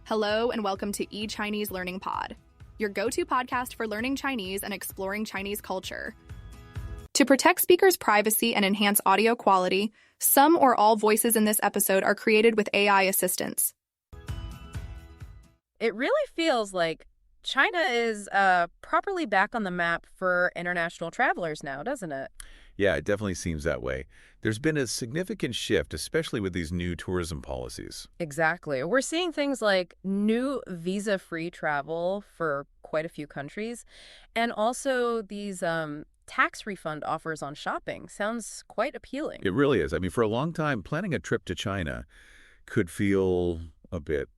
Hello and welcome to eChinese Learning Pod, your go-to podcast for learning Chinese and exploring Chinese culture. To protect speakers' privacy and enhance audio quality, some or all voices in this episode are created with AI assistance. It really feels like China is properly back on the map for international travelers now, doesn't it? Yeah, it definitely seems that way. There's been a significant shift, especially with these new tourism policies. Exactly. We're seeing things like new visa-free travel for quite a few countries, and also these tax refund offers on shopping. Sounds quite appealing. It really is. I mean, for a long time, planning a trip to China could feel a bit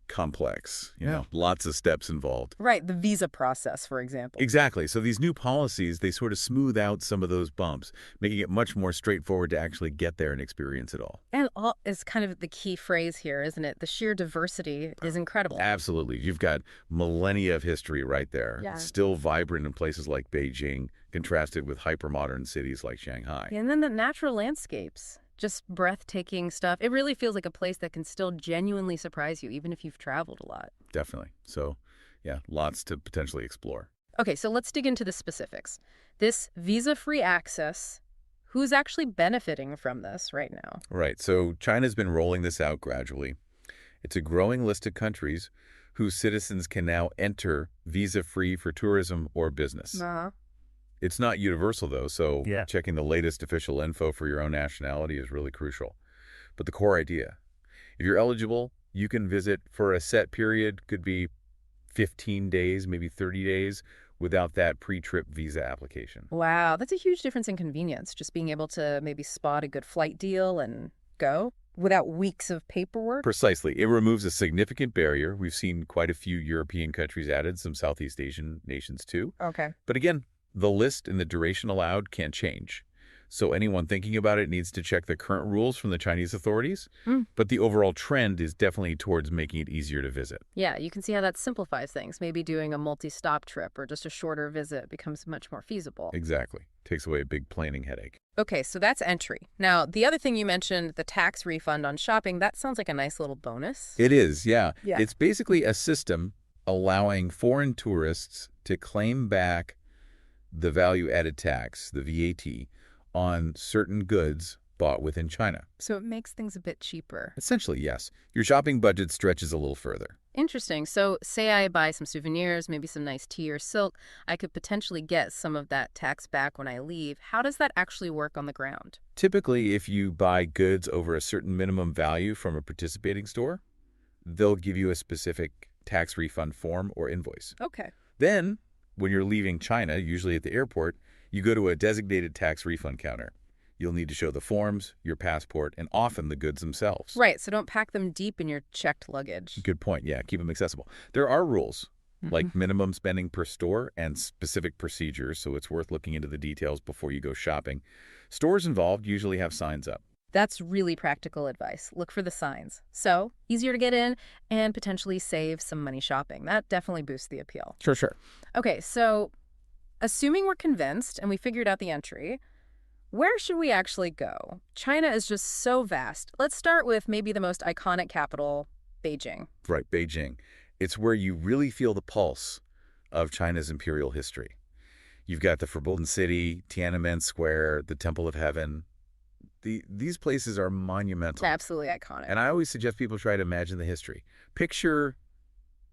complex, lots of steps involved. Right, the visa process, for example. Exactly. So these new policies, they sort of smooth out some of those bumps, making it much more straightforward to actually get there and experience it all. And all is kind of the key phrase here, isn't it? The sheer diversity is incredible. Absolutely. You've got millennia of history right there. Yeah. It's still vibrant in places like Beijing, contrasted with hypermodern cities like Shanghai. And then the natural landscapes. Just breathtaking stuff. It really feels like a place that can still genuinely surprise you, even if you've traveled a lot. Definitely. So, yeah, lots to potentially explore. Okay, so let's dig into the specifics. This visa-free access, who's actually benefiting from this right now? Right. So China's been rolling this out gradually. It's a growing list of countries whose citizens can now enter visa-free for tourism or business. It's not universal, though, so checking the latest official info for your own nationality is really crucial. But the core idea, if you're eligible, you can visit for a set period, could be 15 days, maybe 30 days, without that pre-trip visa application. Wow, that's a huge difference in convenience, just being able to maybe spot a good flight deal and go without weeks of paperwork. Precisely. It removes a significant barrier. We've seen quite a few European countries added, some Southeast Asian nations too. Okay. But again, the list and the duration allowed can change. So anyone thinking about it needs to check the current rules from the Chinese authorities. But the overall trend is definitely towards making it easier to visit. Yeah, you can see how that simplifies things. Maybe doing a multi-stop trip or just a shorter visit becomes much more feasible. Exactly. Takes away a big planning headache. Okay, so that's entry. Now, the other thing you mentioned, the tax refund on shopping, that sounds like a nice little bonus. It is, yeah. It's basically a system allowing foreign tourists to claim back the value-added tax, the VAT, on certain goods bought within China. So it makes things a bit cheaper. Essentially, yes. Your shopping budget stretches a little further. Interesting. So say I buy some souvenirs, maybe some nice tea or silk, I could potentially get some of that tax back when I leave. How does that actually work on the ground? Typically, if you buy goods over a certain minimum value from a participating store, they'll give you a specific tax refund form or invoice. Okay. Then, when you're leaving China, usually at the airport, you go to a designated tax refund counter. You'll need to show the forms, your passport, and often the goods themselves. Right, so don't pack them deep in your checked luggage. Good point. Yeah, keep them accessible. There are rules, like minimum spending per store and specific procedures, so it's worth looking into the details before you go shopping. Stores involved usually have signs up. That's really practical advice. Look for the signs. So, easier to get in and potentially save some money shopping. That definitely boosts the appeal. Sure. Okay, so assuming we're convinced and we figured out the entry, where should we actually go? China is just so vast. Let's start with maybe the most iconic capital, Beijing. Right, Beijing. It's where you really feel the pulse of China's imperial history. You've got the Forbidden City, Tiananmen Square, the Temple of Heaven. These places are monumental. Absolutely iconic. And I always suggest people try to imagine the history. Picture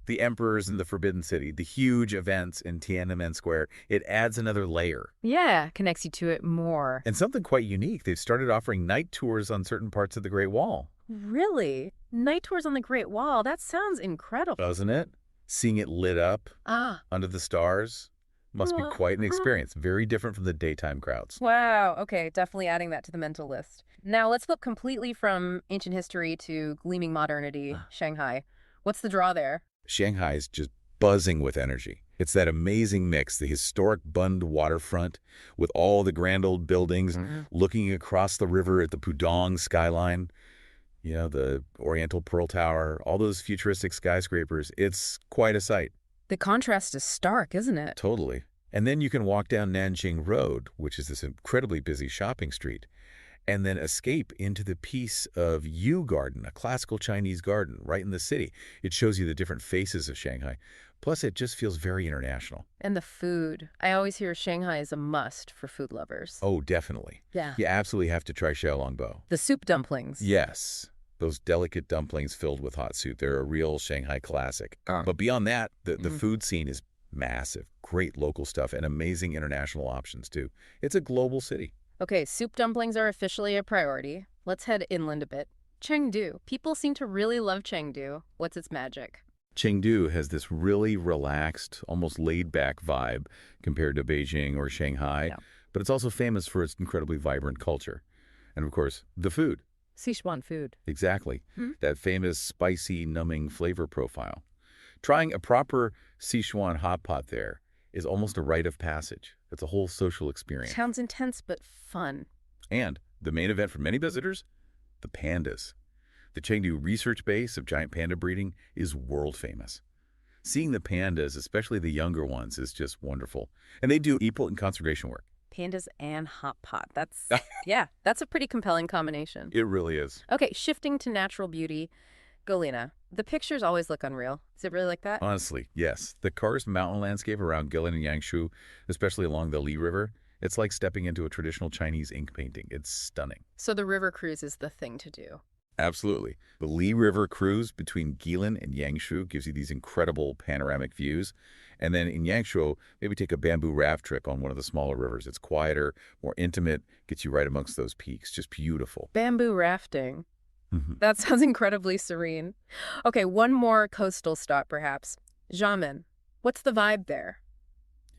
the emperors in the Forbidden City, the huge events in Tiananmen Square. It adds another layer. Yeah, connects you to it more. And something quite unique. They've started offering night tours on certain parts of the Great Wall. Really? Night tours on the Great Wall? That sounds incredible. Doesn't it? Seeing it lit up under the stars must be quite an experience. Very different from the daytime crowds. Wow. Okay, definitely adding that to the mental list. Now let's flip completely from ancient history to gleaming modernity, Shanghai. What's the draw there? Shanghai is just buzzing with energy. It's that amazing mix, the historic Bund waterfront with all the grand old buildings looking across the river at the Pudong skyline, the Oriental Pearl Tower, all those futuristic skyscrapers. It's quite a sight. The contrast is stark, isn't it? Totally. And then you can walk down Nanjing Road, which is this incredibly busy shopping street. and then escape into the piece of Yu Garden, a classical Chinese garden right in the city. It shows you the different faces of Shanghai. Plus, it just feels very international. And the food. I always hear Shanghai is a must for food lovers. Oh, definitely. Yeah. You absolutely have to try xiaolongbao. The soup dumplings. Yes. Those delicate dumplings filled with hot soup. They're a real Shanghai classic. But beyond that, the food scene is massive. Great local stuff and amazing international options, too. It's a global city. Okay, soup dumplings are officially a priority. Let's head inland a bit. Chengdu. People seem to really love Chengdu. What's its magic? Chengdu has this really relaxed, almost laid-back vibe compared to Beijing or Shanghai, but it's also famous for its incredibly vibrant culture. And, of course, the food. Sichuan food. Exactly. That famous spicy, numbing flavor profile. Trying a proper Sichuan hot pot there is almost a rite of passage. It's a whole social experience. Sounds intense but fun. And the main event for many visitors, the pandas. The Chengdu research base of giant panda breeding is world famous. Seeing the pandas, especially the younger ones, is just wonderful. And they do important conservation work. Pandas and hot pot. That's a pretty compelling combination. It really is. Okay, shifting to natural beauty. Galena, the pictures always look unreal. Is it really like that? Honestly, yes. The karst mountain landscape around Guilin and Yangshu, especially along the Li River, it's like stepping into a traditional Chinese ink painting. It's stunning. So the river cruise is the thing to do. Absolutely. The Li River cruise between Guilin and Yangshu gives you these incredible panoramic views. And then in Yangshu, maybe take a bamboo raft trip on one of the smaller rivers. It's quieter, more intimate, gets you right amongst those peaks. Just beautiful. Bamboo rafting. That sounds incredibly serene. Okay, one more coastal stop, perhaps. Xiamen. What's the vibe there?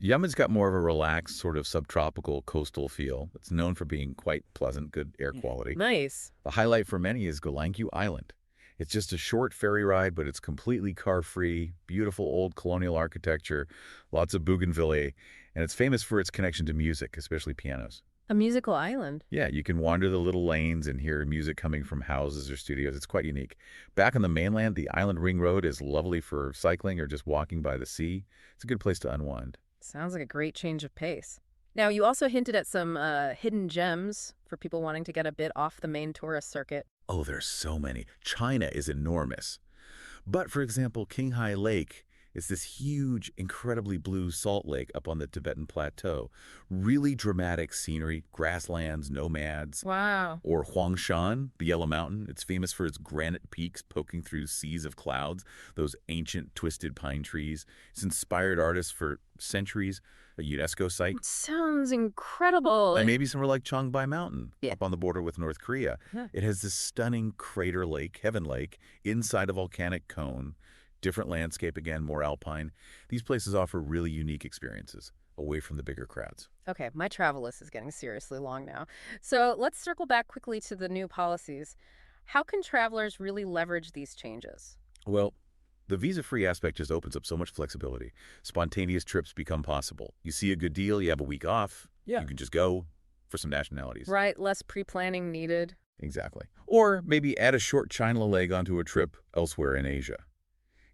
Yemen's got more of a relaxed, sort of subtropical coastal feel. It's known for being quite pleasant, good air quality. Nice. The highlight for many is Golangyu Island. It's just a short ferry ride, but it's completely car-free, beautiful old colonial architecture, lots of bougainvillea, and it's famous for its connection to music, especially pianos. A musical island. Yeah, you can wander the little lanes and hear music coming from houses or studios. It's quite unique. Back on the mainland, the Island Ring Road is lovely for cycling or just walking by the sea. It's a good place to unwind. Sounds like a great change of pace. Now, you also hinted at some hidden gems for people wanting to get a bit off the main tourist circuit. Oh, there's so many. China is enormous. But, for example, Qinghai Lake is this huge, incredibly blue salt lake up on the Tibetan Plateau. Really dramatic scenery, grasslands, nomads. Wow. Or Huangshan, the Yellow Mountain. It's famous for its granite peaks poking through seas of clouds, those ancient twisted pine trees. It's inspired artists for centuries, a UNESCO site. It sounds incredible. And maybe somewhere like Changbai Mountain, up on the border with North Korea. It has this stunning crater lake, Heaven Lake, inside a volcanic cone. Different landscape, again, more alpine. These places offer really unique experiences away from the bigger crowds. Okay, my travel list is getting seriously long now. So let's circle back quickly to the new policies. How can travelers really leverage these changes? Well, the visa-free aspect just opens up so much flexibility. Spontaneous trips become possible. You see a good deal, you have a week off. You can just go for some nationalities. Right, less pre-planning needed. Exactly. Or maybe add a short China leg onto a trip elsewhere in Asia.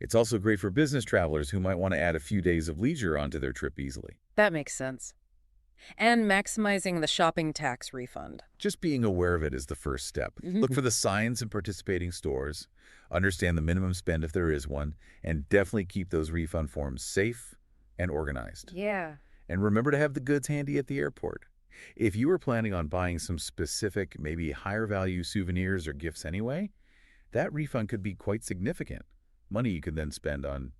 It's also great for business travelers who might want to add a few days of leisure onto their trip easily. That makes sense. And maximizing the shopping tax refund. Just being aware of it is the first step. Look for the signs in participating stores, understand the minimum spend if there is one, and definitely keep those refund forms safe and organized. Yeah. And remember to have the goods handy at the airport. If you were planning on buying some specific, maybe higher value souvenirs or gifts anyway, that refund could be quite significant. Money you could then spend on,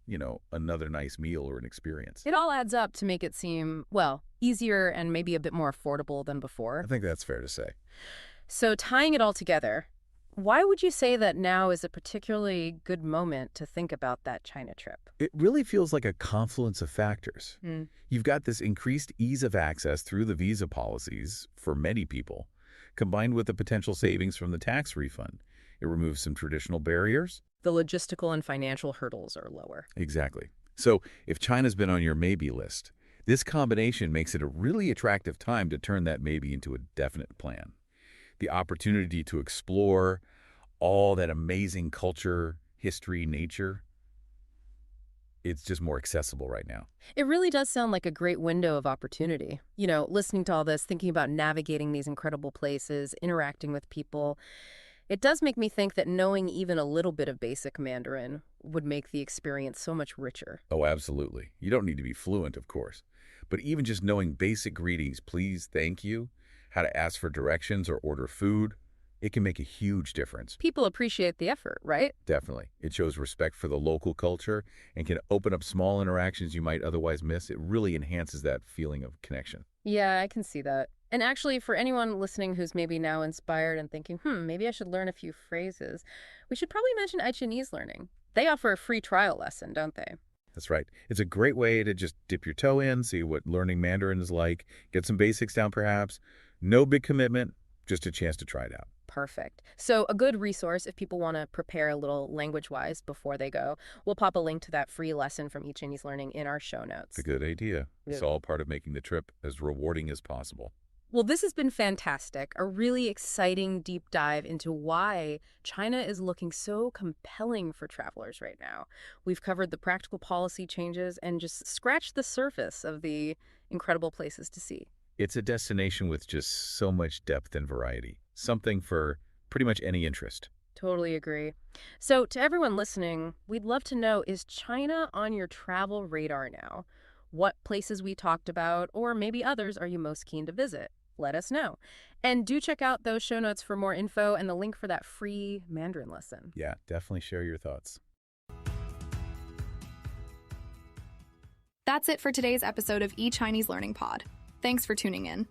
another nice meal or an experience. It all adds up to make it seem, well, easier and maybe a bit more affordable than before. I think that's fair to say. So tying it all together, why would you say that now is a particularly good moment to think about that China trip? It really feels like a confluence of factors. You've got this increased ease of access through the visa policies for many people, combined with the potential savings from the tax refund. It removes some traditional barriers. The logistical and financial hurdles are lower. Exactly. So if China's been on your maybe list, this combination makes it a really attractive time to turn that maybe into a definite plan. The opportunity to explore all that amazing culture, history, nature. It's just more accessible right now. It really does sound like a great window of opportunity. Listening to all this, thinking about navigating these incredible places, interacting with people, it does make me think that knowing even a little bit of basic Mandarin would make the experience so much richer. Oh, absolutely. You don't need to be fluent, of course. But even just knowing basic greetings, please, thank you, how to ask for directions or order food, it can make a huge difference. People appreciate the effort, right? Definitely. It shows respect for the local culture and can open up small interactions you might otherwise miss. It really enhances that feeling of connection. Yeah, I can see that. And actually, for anyone listening who's maybe now inspired and thinking, maybe I should learn a few phrases, we should probably mention iChineseLearning. They offer a free trial lesson, don't they? That's right. It's a great way to just dip your toe in, see what learning Mandarin is like, get some basics down perhaps. No big commitment, just a chance to try it out. Perfect. So a good resource if people want to prepare a little language-wise before they go. We'll pop a link to that free lesson from eChineseLearning in our show notes. It's a good idea. It's all part of making the trip as rewarding as possible. Well, this has been fantastic. A really exciting deep dive into why China is looking so compelling for travelers right now. We've covered the practical policy changes and just scratched the surface of the incredible places to see. It's a destination with just so much depth and variety. Something for pretty much any interest. Totally agree. So to everyone listening, we'd love to know, is China on your travel radar now? What places we talked about, or maybe others, are you most keen to visit? Let us know. And do check out those show notes for more info and the link for that free Mandarin lesson. Yeah, definitely share your thoughts. That's it for today's episode of eChineseLearning Pod. Thanks for tuning in.